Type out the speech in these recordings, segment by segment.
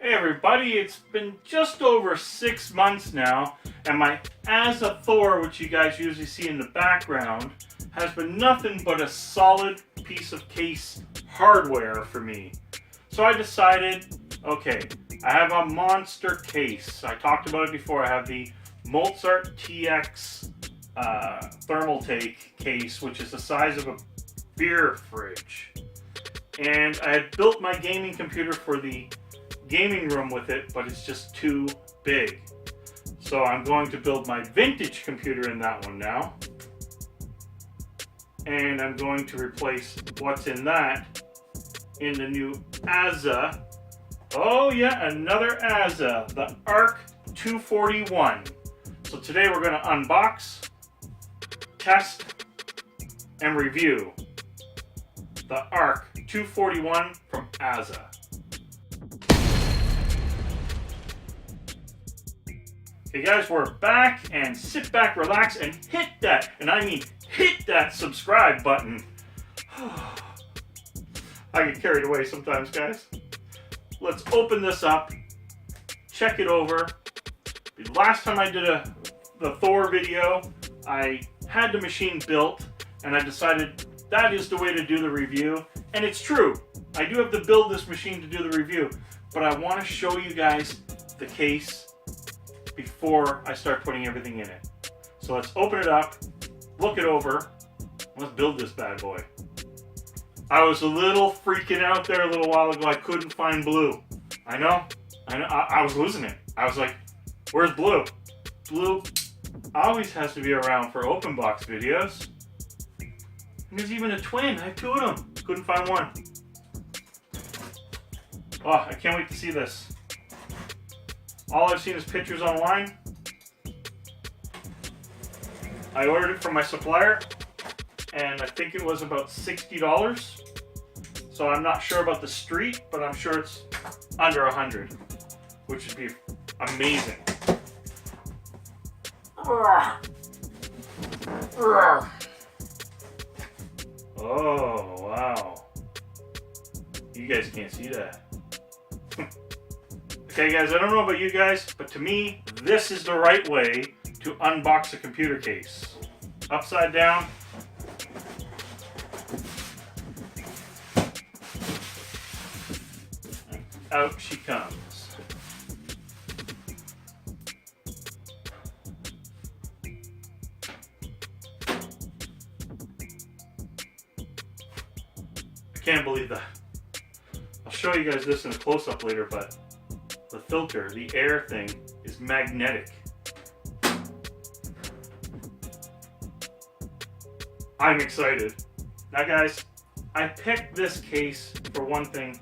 Hey everybody, it's been just over 6 months now, and my AZZA Thor, which you guys usually see in the background, has been nothing but a solid piece of case hardware for me. So I decided, okay, I have a monster case. I talked about it before. I have the Mozart TX Thermaltake case, which is the size of a beer fridge. And I had built my gaming computer for the gaming room with it, but it's just too big. So I'm going to build my vintage computer in that one now. And I'm going to replace what's in that in the new AZZA. Oh yeah, another AZZA, the ARC-241. So today we're going to unbox, test, and review the ARC-241 from AZZA. Okay guys, we're back, and sit back, relax, and hit that, and I mean hit that subscribe button. I get carried away sometimes, guys. Let's open this up, check it over. The last time I did the Thor video, I had the machine built, and I decided that is the way to do the review. And it's true, I do have to build this machine to do the review, but I want to show you guys the case before I start putting everything in it. So let's open it up, look it over, let's build this bad boy. I was a little freaking out there a little while ago. I couldn't find blue. I know, I was losing it. I was like, where's blue? Blue always has to be around for open box videos. And there's even a twin. I have two of them. Couldn't find one. Oh, I can't wait to see this. All I've seen is pictures online. I ordered it from my supplier, and I think it was about $60. So I'm not sure about the street, but I'm sure it's under 100, which would be amazing. Oh, wow. You guys can't see that. Okay guys, I don't know about you guys, but to me, this is the right way to unbox a computer case. Upside down. And out she comes. I can't believe that. I'll show you guys this in a close-up later, but the filter, the air thing, is magnetic. I'm excited. Now guys, I picked this case for one thing.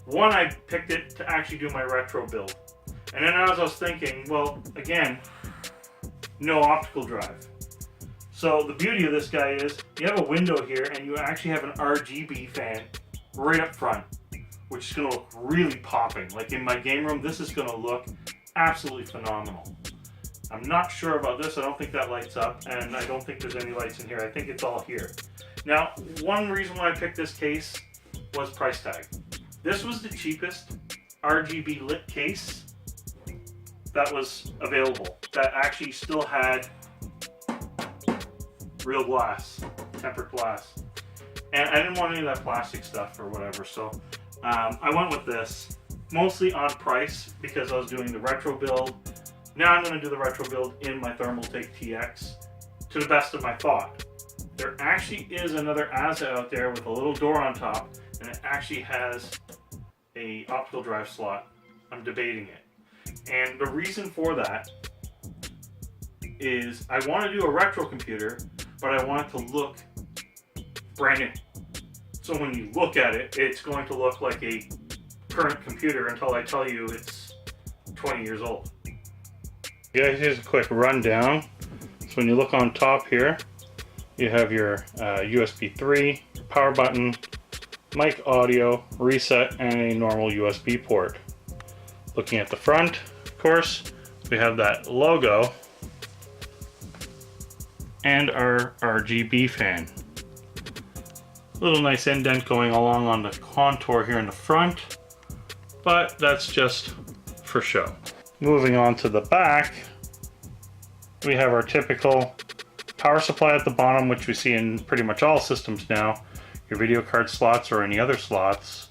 One, I picked it to actually do my retro build. And then as I was thinking, well, again, no optical drive. So the beauty of this guy is, you have a window here and you actually have an RGB fan right up front, which is going to look really popping. Like in my game room, this is going to look absolutely phenomenal. I'm not sure about this. I don't think that lights up, and I don't think there's any lights in here. I think it's all here. Now, one reason why I picked this case was price tag. This was the cheapest RGB lit case that was available, that actually still had real glass, tempered glass. And I didn't want any of that plastic stuff or whatever, so I went with this, mostly on price because I was doing the retro build. Now I'm going to do the retro build in my Thermaltake TX to the best of my thought. There actually is another AZZA out there with a little door on top, and it actually has a optical drive slot. I'm debating it. And the reason for that is I want to do a retro computer, but I want it to look brand new. So when you look at it, it's going to look like a current computer until I tell you it's 20 years old. Guys, here's a quick rundown. So when you look on top here, you have your USB 3, power button, mic audio, reset, and a normal USB port. Looking at the front, of course, we have that logo and our RGB fan. Little nice indent going along on the contour here in the front. but that's just for show. Moving on to the back, we have our typical power supply at the bottom, which we see in pretty much all systems now. Your video card slots or any other slots.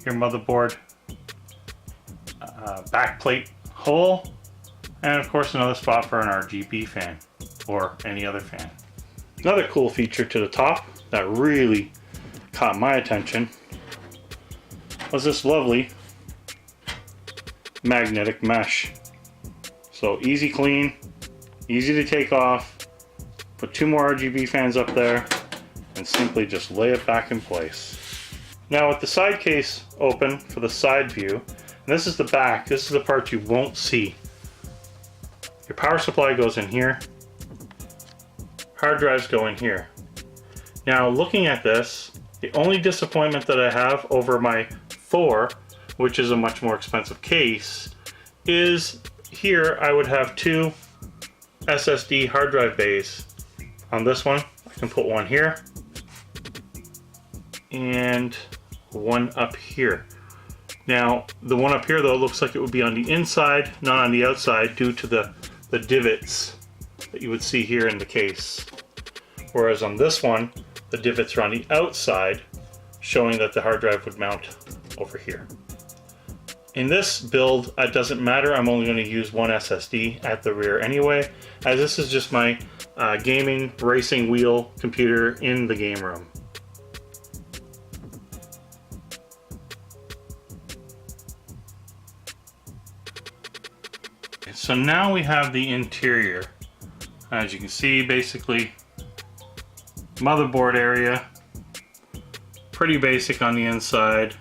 Your motherboard backplate hole, and of course another spot for an RGB fan or any other fan. Another cool feature to the top that really caught my attention was this lovely magnetic mesh. So easy clean, easy to take off, put 2 more RGB fans up there, and simply just lay it back in place. Now with the side case open for the side view, and this is the back, this is the part you won't see. Your power supply goes in here, hard drives go in here. Now looking at this, the only disappointment that I have over my Thor, which is a much more expensive case, is here I would have 2 SSD hard drive bays. On this one, I can put one here and one up here. Now, the one up here though looks like it would be on the inside, not on the outside, due to the divots that you would see here in the case. Whereas on this one, the divots are on the outside, showing that the hard drive would mount over here. In this build, it doesn't matter. I'm only going to use one SSD at the rear anyway, as this is just my gaming racing wheel computer in the game room. So now we have the interior. As you can see, basically motherboard area, pretty basic on the inside.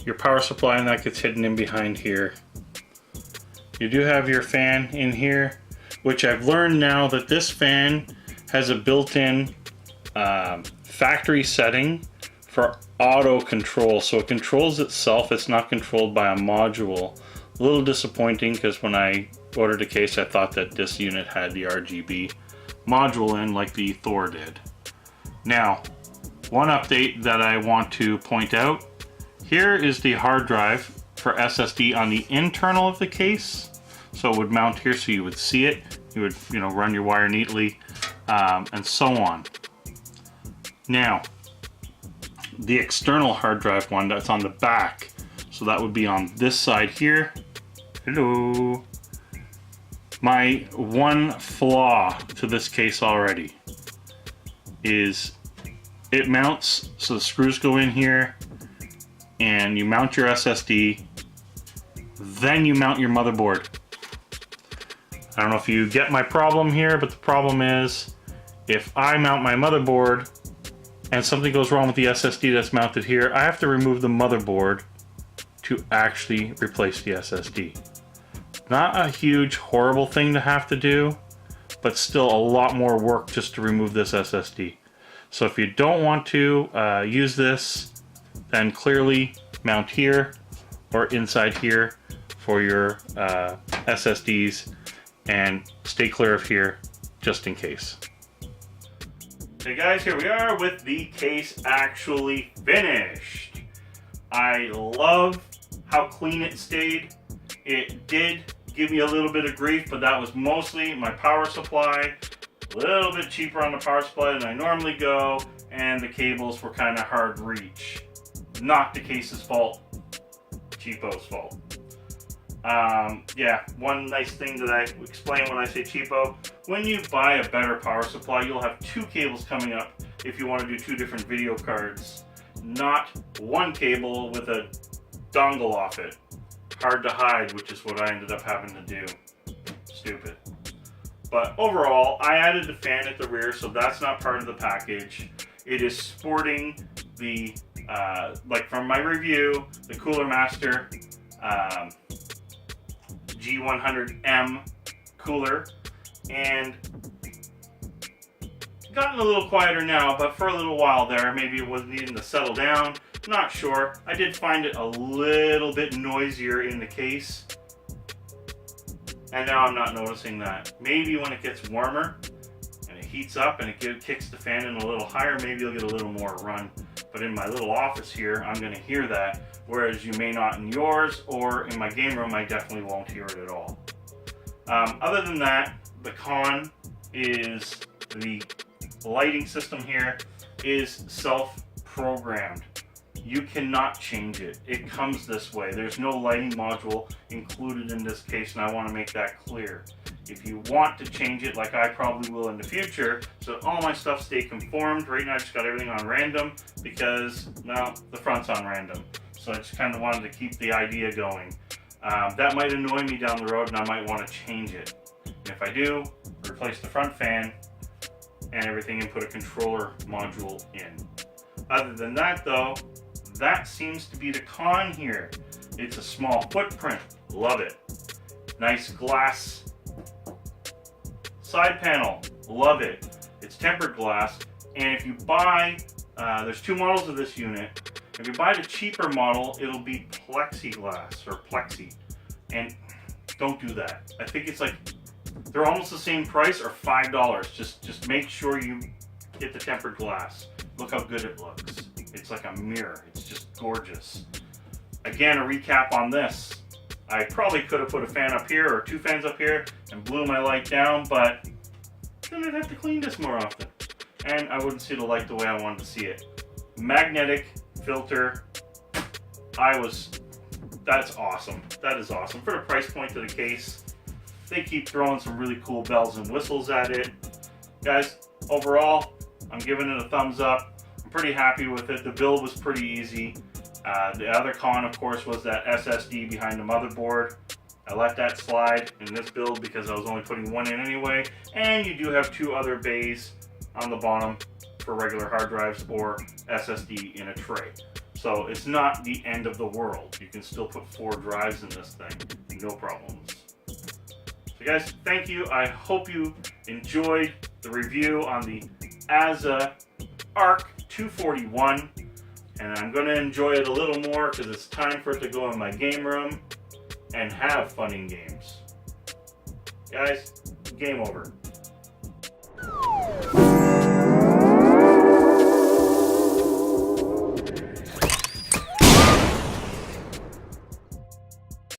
Your power supply, and that gets hidden in behind here. You do have your fan in here, which I've learned now that this fan has a built-in factory setting for auto control, so it controls itself. It's not controlled by a module. A little disappointing, because when I ordered a case I thought that this unit had the RGB module in like the Thor did. Now, one update that I want to point out, here is the hard drive for SSD on the internal of the case. So it would mount here so you would see it. You would, run your wire neatly, and so on. Now, the external hard drive one that's on the back, so that would be on this side here. Hello. My one flaw to this case already is it mounts, so the screws go in here and you mount your SSD, then you mount your motherboard. I don't know if you get my problem here, but the problem is if I mount my motherboard and something goes wrong with the SSD that's mounted here, I have to remove the motherboard to actually replace the SSD. Not a huge, horrible thing to have to do, but still a lot more work just to remove this SSD. So if you don't want to use this, then clearly mount here or inside here for your SSDs, and stay clear of here just in case. Hey guys, here we are with the case actually finished. I love how clean it stayed. It did give me a little bit of grief, but that was mostly my power supply. A little bit cheaper on the power supply than I normally go, and the cables were kind of hard to reach. Not the case's fault, cheapo's fault. Yeah, one nice thing that I explain when I say cheapo, when you buy a better power supply, you'll have 2 cables coming up if you want to do 2 different video cards, not one cable with a dongle off it. Hard to hide, which is what I ended up having to do. Stupid. But overall, I added the fan at the rear, so that's not part of the package. It is sporting the, like from my review, the Cooler Master G100M cooler, and gotten a little quieter now, but for a little while there, maybe it was needing to settle down. Not sure. I did find it a little bit noisier in the case, and now I'm not noticing that. Maybe when it gets warmer and it heats up and it kicks the fan in a little higher, maybe you'll get a little more run. but in my little office here, I'm going to hear that, whereas you may not in yours, or in my game room, I definitely won't hear it at all. Other than that, the con is the lighting system here is self-programmed. You cannot change it. It comes this way. There's no lighting module included in this case, and I want to make that clear. If you want to change it, like I probably will in the future, so all my stuff stay conformed. Right now I just got everything on random because, well, the front's on random. So I just kind of wanted to keep the idea going. That might annoy me down the road and I might want to change it. And if I do, replace the front fan and everything and put a controller module in. Other than that though, that seems to be the con here. It's a small footprint. Love it. Nice glass side panel. Love it. It's tempered glass. And if you buy, there's two models of this unit. If you buy the cheaper model, it'll be plexiglass or plexi. And don't do that. I think it's like, they're almost the same price or $5. Just make sure you get the tempered glass. Look how good it looks. It's like a mirror. It's just gorgeous. Again, a recap on this. I probably could have put a fan up here or two fans up here and blew my light down, but then I'd have to clean this more often. And I wouldn't see the light the way I wanted to see it. Magnetic filter. That's awesome. That is awesome. For the price point of the case, they keep throwing some really cool bells and whistles at it. Guys, overall, I'm giving it a thumbs up. I'm pretty happy with it. The build was pretty easy. The other con, of course, was that SSD behind the motherboard. I let that slide in this build because I was only putting one in anyway. And you do have two other bays on the bottom for regular hard drives or SSD in a tray. So it's not the end of the world. You can still put 4 drives in this thing, no problems. So guys, thank you. I hope you enjoyed the review on the AZZA ARC-241. And I'm going to enjoy it a little more because it's time for it to go in my game room and have fun in games. Guys, game over.